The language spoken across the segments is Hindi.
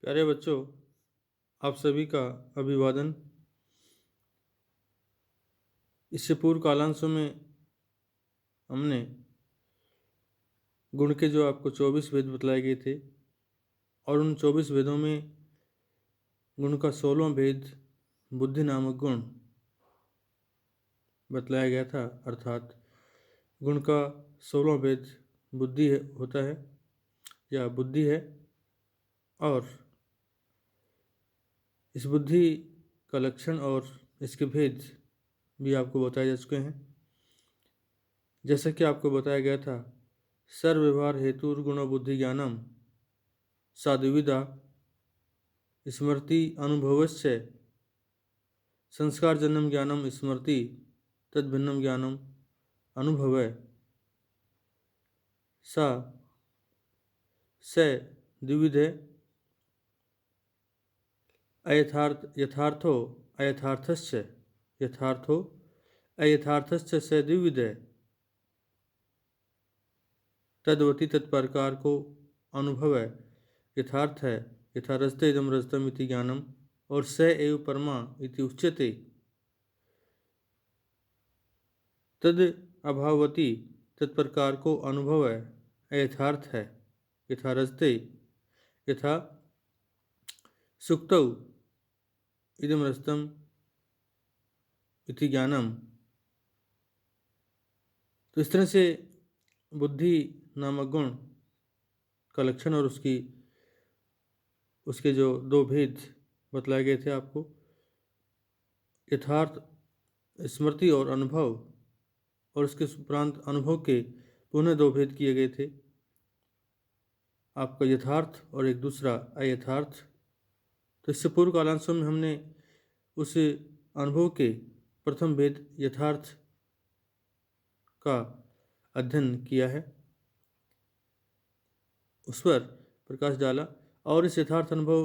प्यारे बच्चों, आप सभी का अभिवादन। इससे पूर्व कालांशों में हमने गुण के जो आपको 24 भेद बतलाए गए थे और उन 24 भेदों में गुण का 16वां भेद बुद्धि नामक गुण बतलाया गया था। अर्थात गुण का 16वां भेद बुद्धि होता है या बुद्धि है, और इस बुद्धि का लक्षण और इसके भेद भी आपको बताए जा चुके हैं। जैसा कि आपको बताया गया था, सर्वव्यवहार हेतुर्गुण बुद्धि ज्ञानम साद्विविधा स्मृति अनुभवस्य संस्कारजन्यम ज्ञानम स्मृति तद्भिन्नम ज्ञानम अनुभवय सा स द्विविधे यथार्थो अयथार्थस्य यथार्थो अयथार्थस्य स द्विविधे तद्वती तत्प्रकार को अनुभव है, यथार्थ है, यथा रजते इदम रजतम इति ज्ञानम और स एव परमा इति उच्यते। तद अभावती तत्प्रकार को अनुभव है, यथार्थ है, यथा रजते यथा सुक्तौ इदम रजतम इति ज्ञानम। तो इस तरह से बुद्धि नामक गुण का लक्षण और उसके जो दो भेद बतलाए गए थे आपको, यथार्थ स्मृति और अनुभव, और उसके उपरांत अनुभव के पुनः दो भेद किए गए थे, आपका यथार्थ और एक दूसरा अयथार्थ। तो इससे पूर्व कालांशों में हमने उस अनुभव के प्रथम भेद यथार्थ का अध्ययन किया है, उस पर प्रकाश डाला। और इस यथार्थ अनुभव,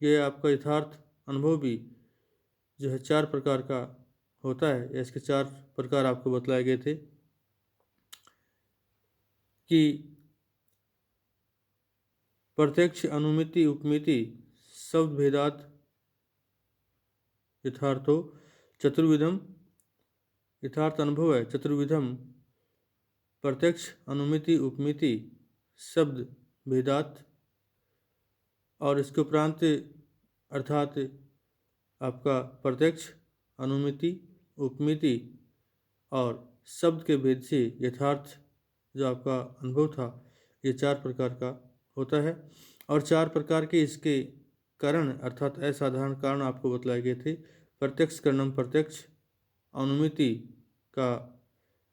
ये आपका यथार्थ अनुभव भी जो है 4 प्रकार का होता है, या इसके 4 प्रकार आपको बतलाए गए थे कि प्रत्यक्ष अनुमिति उपमिति शब्द भेदात यथार्थो चतुर्विधम। यथार्थ अनुभव है चतुर्विधम प्रत्यक्ष अनुमिति उपमिति शब्द भेदात, और इसके उपरांत अर्थात आपका प्रत्यक्ष अनुमिति उपमिति और शब्द के भेद से यथार्थ जो आपका अनुभव था, ये 4 प्रकार का होता है। और 4 प्रकार के इसके कारण अर्थात असाधारण कारण आपको बतलाए गए थे। प्रत्यक्ष करणम प्रत्यक्ष, अनुमिति का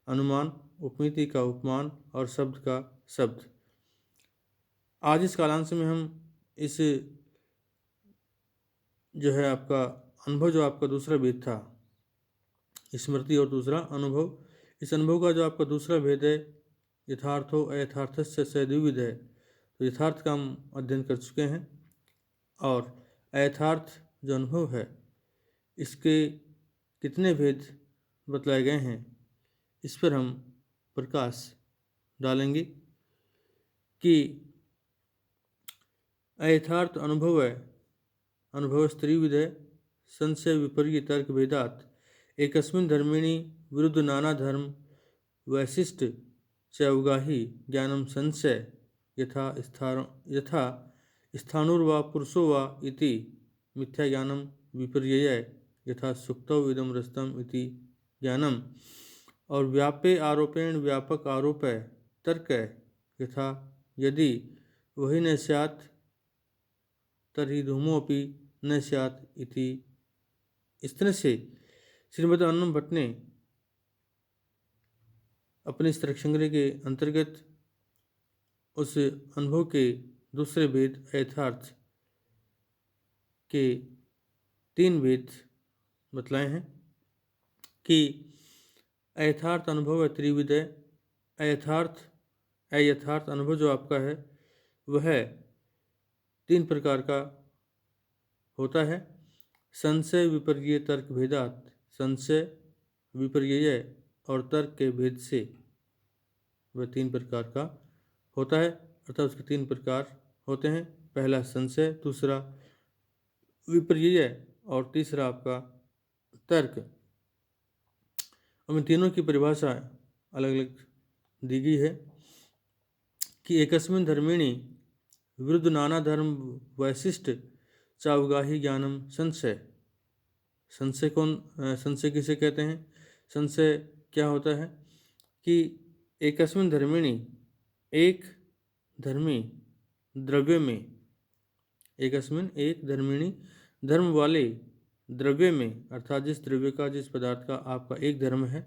अनुमान, उपमिति का उपमान और शब्द का शब्द। आज इस कालांश में हम इस जो है आपका अनुभव, जो आपका दूसरा भेद था स्मृति और दूसरा अनुभव, इस अनुभव का जो आपका दूसरा भेद है यथार्थो अयथार्थस्य स द्विविध है। तो यथार्थ का हम अध्ययन कर चुके हैं, और अयथार्थ जो अनुभव है इसके कितने भेद बतलाए गए हैं, इस पर हम प्रकाश डालेंगे कि अयथार्थ अनुभव है अनुभव त्रिविध है, संशय विपर्य तर्क भेदात एकस्मिन् धर्मिणि विरुद्ध नाना धर्म वैशिष्ट च उगाही ज्ञानम संशय यथा स्थाणुर्वा पुरुषो वा इति मिथ्या ज्ञानम विपर्यय यथा सुक्तौ इदम रस्तम इति ज्ञानम। और व्यापे आरोपेण व्यापक आरोप है तर्क है, यथा यदि वही न स्यात् तर्हि धूमोऽपि न स्यात् इति। इस तरह से श्रीमद् अन्नम भट्ट ने अपने इस तर्क संग्रह के अंतर्गत उस अनुभव के दूसरे भेद यथार्थ के 3 भेद बतलाए हैं कि अयथार्थ अनुभव है त्रिविध है। अयथार्थ अनुभव जो आपका है वह 3 प्रकार का होता है। संशय विपर्य तर्क भेदात, संशय विपर्य और तर्क के भेद से वह 3 प्रकार का होता है, अर्थात उसके 3 प्रकार होते हैं। पहला संशय, दूसरा विपर्यय और तीसरा आपका तर्क। अब इन तीनों की परिभाषा अलग अलग दी गई है कि एकस्मिन् धर्मिणि विरुद्ध नाना धर्म वैशिष्ट चावगाही ज्ञानम संशय। संशय किसे कहते हैं? संशय क्या होता है कि एकस्मिन् धर्मिणि, एक धर्मी द्रव्य में, एकस्मिन् एक धर्मिणि धर्म वाले द्रव्य में, अर्थात जिस द्रव्य का, जिस पदार्थ का आपका एक धर्म है,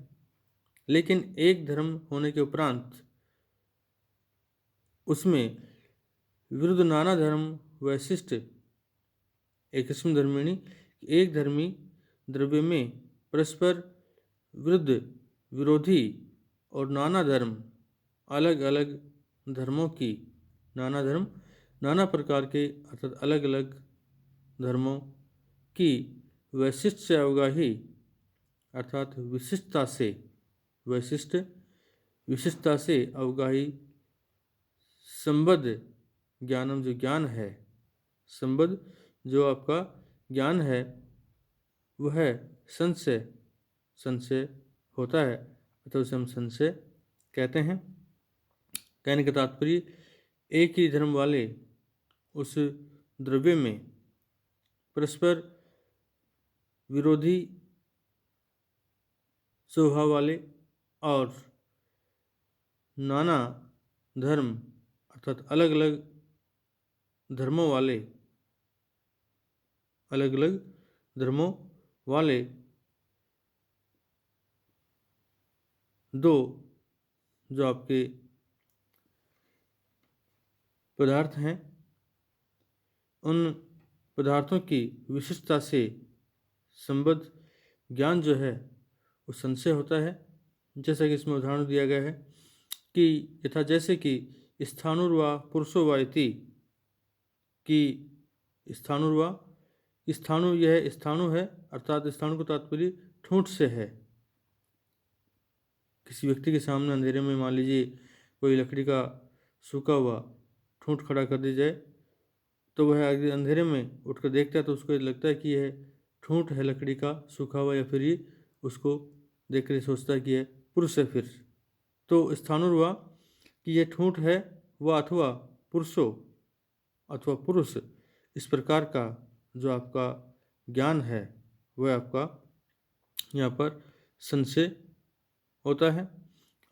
लेकिन एक धर्म होने के उपरांत उसमें विरुद्ध नाना धर्म वैशिष्ट, एकस्मिन् धर्मिणि एक धर्मी द्रव्य में परस्पर विरुद्ध, विरोधी और नाना धर्म, अलग अलग धर्मों की, नाना धर्म नाना प्रकार के अर्थात अलग अलग धर्मों की वैशिष्ट से अवगाही अर्थात विशिष्टता से, विशिष्टता से अवगाही संबद्ध ज्ञानम जो ज्ञान है, संबद्ध जो आपका ज्ञान है वह संशय होता है, अतः उसे हम संशय कहते हैं। कहने का तात्पर्य एक ही धर्म वाले उस द्रव्य में परस्पर विरोधी स्वभाव वाले और नाना धर्म अर्थात अलग अलग धर्मों वाले, अलग अलग धर्मों वाले दो जो आपके पदार्थ हैं, उन पदार्थों की विशिष्टता से संबद्ध ज्ञान जो है वो संशय होता है। जैसा कि इसमें उदाहरण दिया गया है कि यथा जैसे कि स्थाणुर्वा पुरुषो वा इति, कि स्थाणुर्वा, स्थाणु यह स्थाणु है अर्थात स्थाणु को तात्पर्य ठूंठ से है। किसी व्यक्ति के सामने अंधेरे में मान लीजिए कोई लकड़ी का सूखा हुआ ठूंठ खड़ा कर दी जाए तो वह अंधेरे में उठकर देखता है तो उसको लगता है कि यह ठूंठ है लकड़ी का सूखा हुआ, या फिर ये उसको देख कर सोचता है कि यह पुरुष है। फिर तो स्थाणुर्वा कि यह ठूंठ है वह अथवा पुरुषो अथवा पुरुष, इस प्रकार का जो आपका ज्ञान है वह आपका यहाँ पर संशय होता है।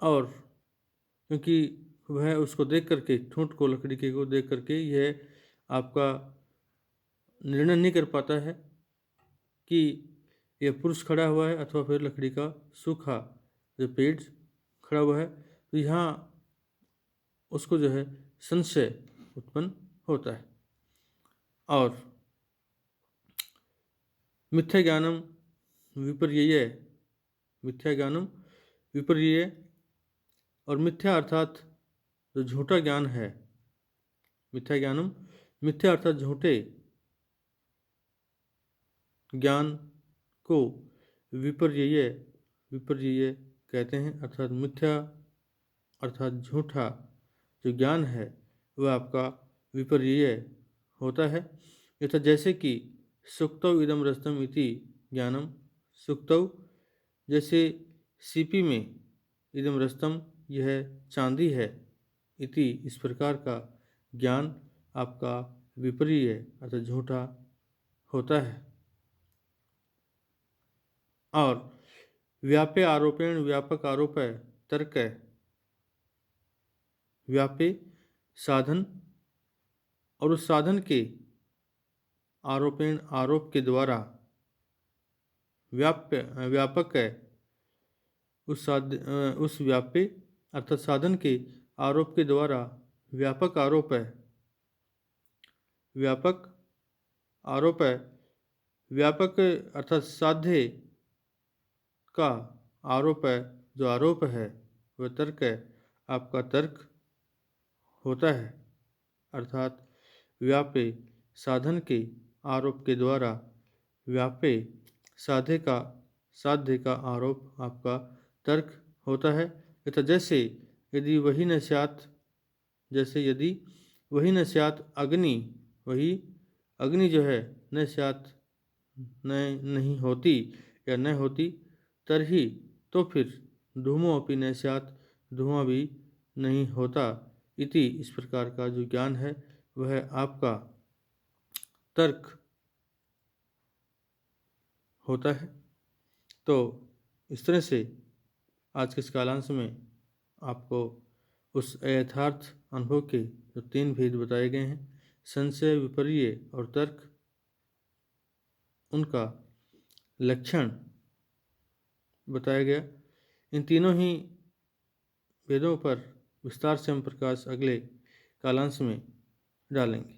और क्योंकि वह उसको देख करके, ठूंठ को, लकड़ी के को देख करके यह आपका निर्णय नहीं कर पाता है कि यह पुरुष खड़ा हुआ है अथवा फिर लकड़ी का सूखा जो पेड़ खड़ा हुआ है, तो यहाँ उसको जो है संशय उत्पन्न होता है। और मिथ्या ज्ञानम विपर्यय, मिथ्या ज्ञानम विपर्यय, और मिथ्या अर्थात जो झूठा ज्ञान है, मिथ्या ज्ञानम, मिथ्या अर्थात झूठे ज्ञान को विपर्यय कहते हैं, अर्थात मिथ्या अर्थात झूठा जो ज्ञान है वह आपका विपर्यय होता है। यथा जैसे कि सुक्तौ इदम रस्तम इति ज्ञानम, सुक्तौ जैसे सीपी में, इदम रस्तम यह चांदी है, इति इस प्रकार का ज्ञान आपका विपर्यय अर्थात झूठा होता है। और व्यापे आरोपेण व्यापक आरोप है, तर्क है, व्यापे साधन और उस साधन के आरोपेण आरोप के द्वारा, व्यापक है उस व्यापे अर्थात साधन के आरोप के द्वारा व्यापक आरोप है, व्यापक आरोप है, व्यापक अर्थात साध्य का आरोप है, जो आरोप है वह तर्क है, आपका तर्क होता है। अर्थात व्यापे साधन के आरोप के द्वारा व्यापे साध्य का आरोप आपका तर्क होता है। तथा जैसे यदि वही न स्यात्, जैसे यदि वही न स्यात् अग्नि वही अग्नि जो है न स्यात् न नहीं होती या न होती तरही, तो फिर धूमो अपि न स्यात्, धुआं भी नहीं होता। इति इस प्रकार का जो ज्ञान है वह आपका तर्क होता है। तो इस तरह से आज के इस कालांश में आपको उस यथार्थ अनुभव के जो 3 भेद बताए गए हैं, संशय, विपर्य और तर्क, उनका लक्षण बताया गया। इन तीनों ही भेदों पर विस्तार से हम प्रकाश अगले कालांश में डालेंगे।